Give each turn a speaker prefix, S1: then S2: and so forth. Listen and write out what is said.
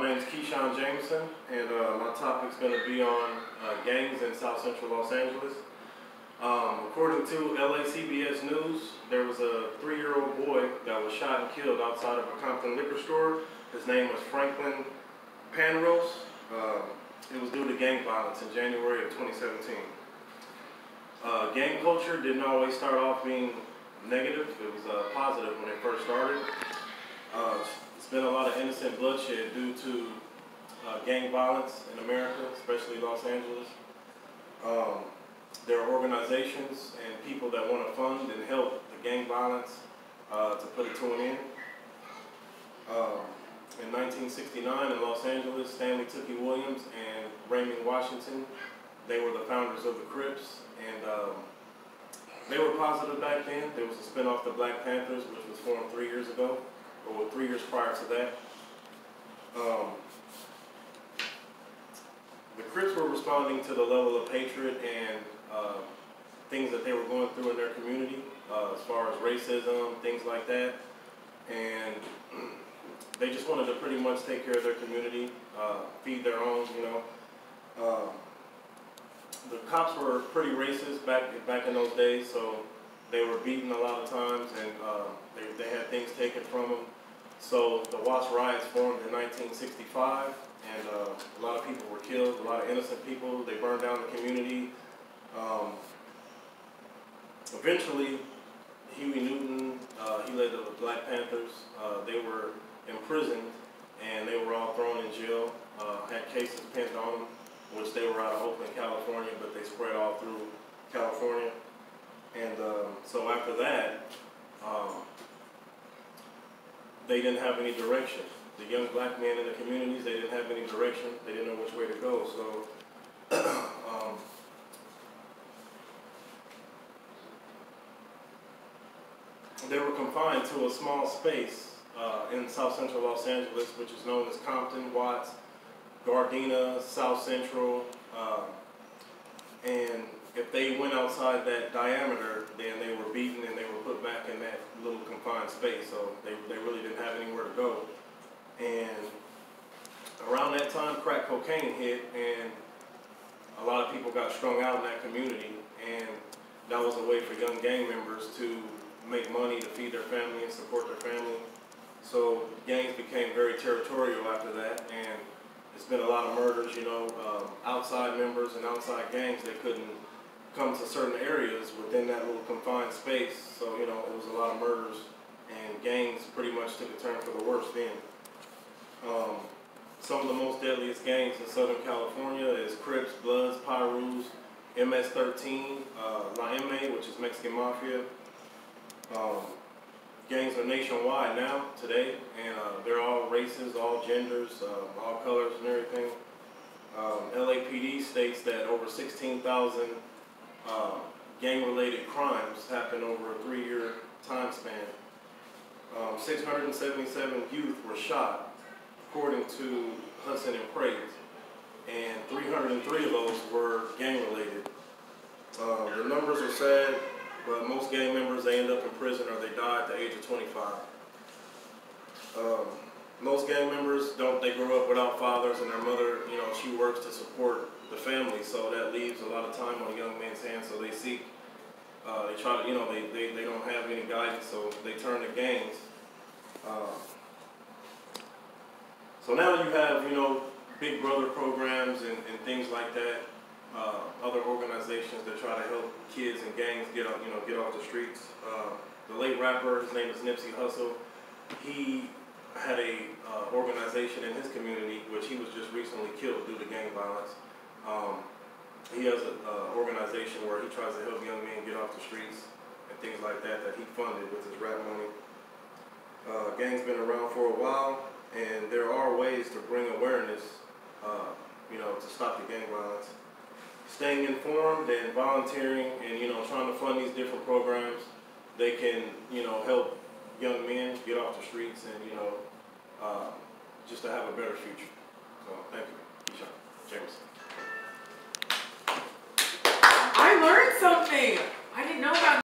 S1: My name is Keyshawn Jameson, and my topic is going to be on gangs in South Central Los Angeles. According to LACBS News, there was a 3-year-old boy that was shot and killed outside of a Compton liquor store. His name was Franklin Penrose. It was due to gang violence in January of 2017. Gang culture didn't always start off being negative. It was positive when it first started. It's been a lot of innocent bloodshed due to gang violence in America, especially Los Angeles. There are organizations and people that want to fund and help the gang violence to put it to an end. In 1969 in Los Angeles, Stanley Tookie Williams and Raymond Washington, they were the founders of the Crips, and they were positive back then. There was a spinoff, the Black Panthers, which was formed 3 years ago, or 3 years prior to that. The Crips were responding to the level of hatred and things that they were going through in their community, as far as racism, things like that. And they just wanted to pretty much take care of their community, feed their own, you know. The cops were pretty racist back in those days, so they were beaten a lot of times, and they had things taken from them. So the Watts riots formed in 1965, and a lot of people were killed, a lot of innocent people. They burned down the community. Eventually, Huey Newton, he led the Black Panthers. They were imprisoned, and they were all thrown in jail, had cases pinned on them, which they were out of Oakland, California, but they spread all through California. And so after that, they didn't have any direction. The young black men in the communities, they didn't have any direction. They didn't know which way to go. So they were confined to a small space in South Central Los Angeles, which is known as Compton, Watts, Gardena, South Central, and if they went outside that diameter, then they were beaten and they were put back in that little confined space, so they really didn't have anywhere to go. And around that time, crack cocaine hit, and a lot of people got strung out in that community, and that was a way for young gang members to make money to feed their family and support their family. So gangs became very territorial after that, and it's been a lot of murders, you know, outside members and outside gangs. They couldn't come to certain areas within that little confined space. So, you know, it was a lot of murders, and gangs pretty much took a turn for the worse then. Some of the most deadliest gangs in Southern California is Crips, Bloods, Pyrus, MS-13, La M, which is Mexican Mafia. Gangs are nationwide now, today, and they're all races, all genders, all colors and everything. LAPD states that over 16,000 gang-related crimes happened over a 3-year time span. 677 youth were shot, according to Hudson and Praise, and 303 of those were gang-related. The numbers are sad, but most gang members, they end up in prison or they die at the age of 25. Most gang members they grow up without fathers, and their mother, you know, she works to support the family, so that leaves a lot of time on a young man's hands. So they seek, they try to, you know, they don't have any guidance, so they turn to gangs. So now you have, you know, Big Brother programs and things like that. Other organizations that try to help kids and gangs get off the streets. The late rapper, his name is Nipsey Hussle. He had a organization in his community, which he was just recently killed due to gang violence. He has an organization where he tries to help young men get off the streets and things like that he funded with his rap money. Gangs been around for a while, and there are ways to bring awareness, you know, to stop the gang violence. Staying informed and volunteering and, you know, trying to fund these different programs, they can, you know, help young men get off the streets and, you know, just to have a better future. So, thank you, Keyshawn Jameson.
S2: I learned something. I didn't know about